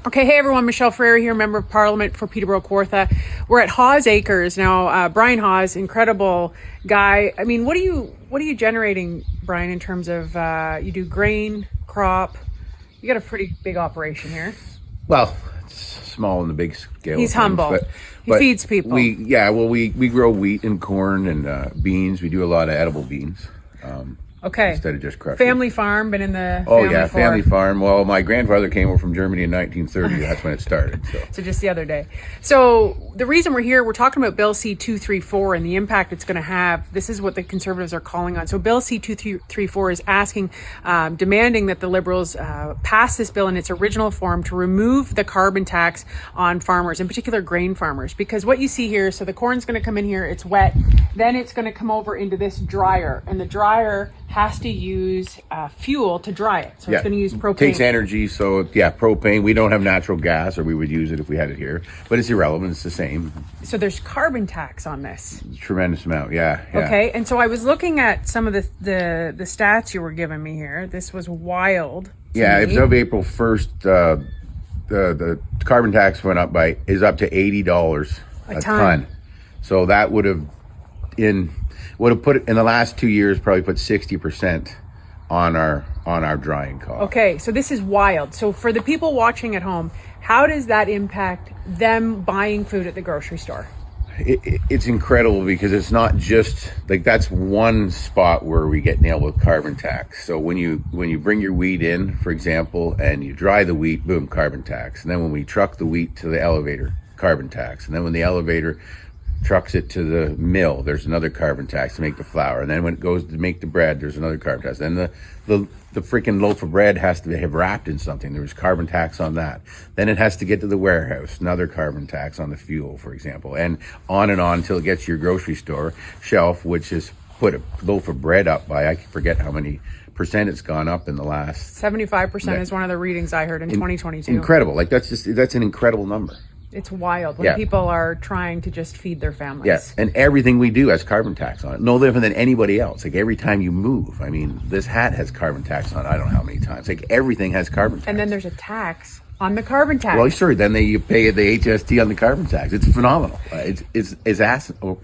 Okay, hey everyone, Michelle Frere here, Member of Parliament for Peterborough Kawartha. We're at Haass Acres now. Brian Haass, incredible guy. I mean, what are you generating, Brian, in terms of you do grain, crop? You got a pretty big operation here. Well, it's small in the big scale. He's humble. He feeds people. We grow wheat and corn and beans. We do a lot of edible beans. Okay. Instead of just crushing. Family farm, been in the family farm. Well, my grandfather came over from Germany in 1930. That's when it started. So just the other day. So the reason we're here, we're talking about Bill C-234 and the impact it's going to have. This is what the Conservatives are calling on. So Bill C-234 is asking, demanding that the Liberals pass this bill in its original form to remove the carbon tax on farmers, in particular grain farmers. Because what you see here, so the corn's going to come in here, it's wet, then it's going to come over into this dryer, and the dryer has to use fuel to dry it. So it's going to use propane. It takes energy, so propane. We don't have natural gas, or we would use it if we had it here. But it's irrelevant, it's the same. So there's carbon tax on this. Tremendous amount, yeah. Okay, and so I was looking at some of the stats you were giving me here. This was wild. Yeah, it was of April 1st, the carbon tax went up is up to $80 a ton. So that would have put it in the last 2 years, probably put 60% on our drying cost. Okay, so this is wild. So for the people watching at home, how does that impact them buying food at the grocery store? It's incredible because it's not just like that's one spot where we get nailed with carbon tax. So when you bring your wheat in, for example, and you dry the wheat, boom, carbon tax. And then when we truck the wheat to the elevator, carbon tax. And then when the elevator trucks it to the mill, there's another carbon tax to make the flour. And then when it goes to make the bread, there's another carbon tax. Then the freaking loaf of bread has to have wrapped in something. There's carbon tax on that. Then it has to get to the warehouse, another carbon tax on the fuel, for example, and on until it gets to your grocery store shelf, which is put a loaf of bread up by, I forget how many percent it's gone up in the last. 75% is one of the readings I heard in 2022. Incredible. Like that's an incredible number. It's wild when people are trying to just feed their families. Yes, and everything we do has carbon tax on it. No different than anybody else. Like every time you move, I mean, this hat has carbon tax on it. I don't know how many times. Like everything has carbon tax. And then there's a tax on the carbon tax. Well, sure. Then you pay the HST on the carbon tax. It's phenomenal. It's ass. Oh,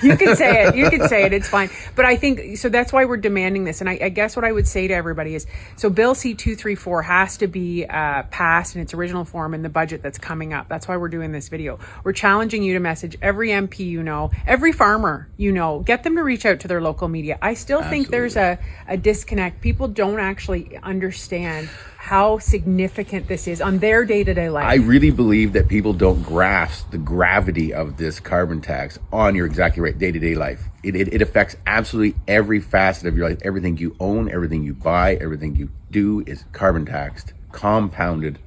you can say it. You can say it. It's fine. But I think so. That's why we're demanding this. And I guess what I would say to everybody is, so Bill C-234 has to be passed in its original form in the budget that's coming up. That's why we're doing this video. We're challenging you to message every MP you know, every farmer you know, get them to reach out to their local media. I still think there's a disconnect. People don't actually understand how significant this is on their day-to-day life. I really believe that people don't grasp the gravity of this carbon tax on your exactly right day-to-day life. It affects absolutely every facet of your life. Everything you own, everything you buy, everything you do is carbon taxed, compounded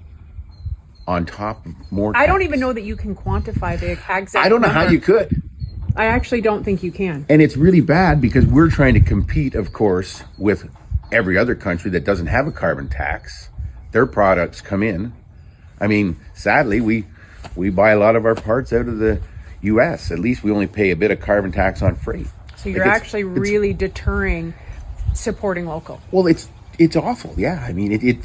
on top of more tax. I don't even know that you can quantify the exact I don't know number. how you could. I actually don't think you can. And it's really bad because we're trying to compete, of course, with every other country that doesn't have a carbon tax. Their products come in. I mean, sadly, we buy a lot of our parts out of the U.S. At least we only pay a bit of carbon tax on freight. So you're actually really deterring supporting local. Well, it's awful. Yeah, I mean, it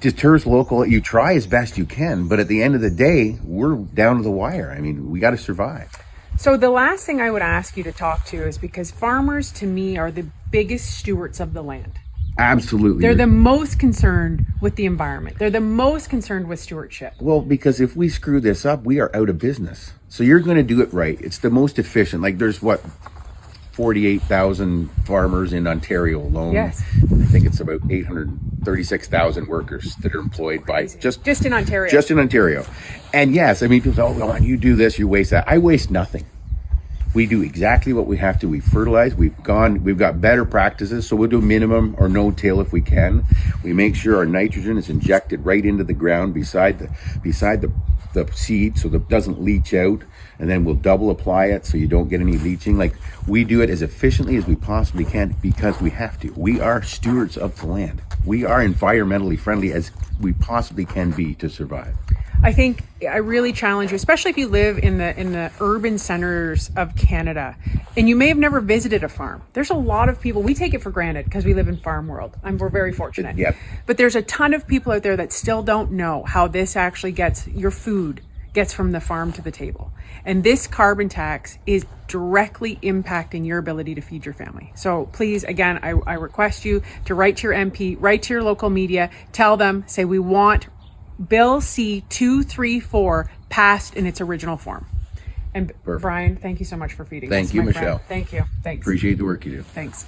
deters local. You try as best you can, but at the end of the day, we're down to the wire. I mean, we got to survive. So the last thing I would ask you to talk to is because farmers, to me, are the biggest stewards of the land. Absolutely. They're the most concerned with the environment. They're the most concerned with stewardship. Well, because if we screw this up, we are out of business. So you're going to do it right. It's the most efficient. Like there's 48,000 farmers in Ontario alone. Yes. I think it's about 836,000 workers that are employed by just in Ontario. Just in Ontario. And yes, I mean, people say, oh, come on, you do this, you waste that. I waste nothing. We do exactly what we have to. We fertilize. We've got better practices. So we'll do minimum or no till if we can. We make sure our nitrogen is injected right into the ground beside the seed so that it doesn't leach out. And then we'll double apply it so you don't get any leaching. Like we do it as efficiently as we possibly can because we have to. We are stewards of the land. We are environmentally friendly as we possibly can be to survive. I think I really challenge you, especially if you live in the urban centers of Canada and you may have never visited a farm. There's a lot of people, we take it for granted because we live in farm world. We're very fortunate. Yep. But there's a ton of people out there that still don't know how this actually gets your food gets from the farm to the table. And this carbon tax is directly impacting your ability to feed your family. So please, again, I request you to write to your MP, write to your local media, tell them, say we want Bill C-234 passed in its original form. And Perfect. Brian, thank you so much for feeding us. Thank you, my Michelle. friend. Thank you. Thanks. Appreciate the work you do. Thanks.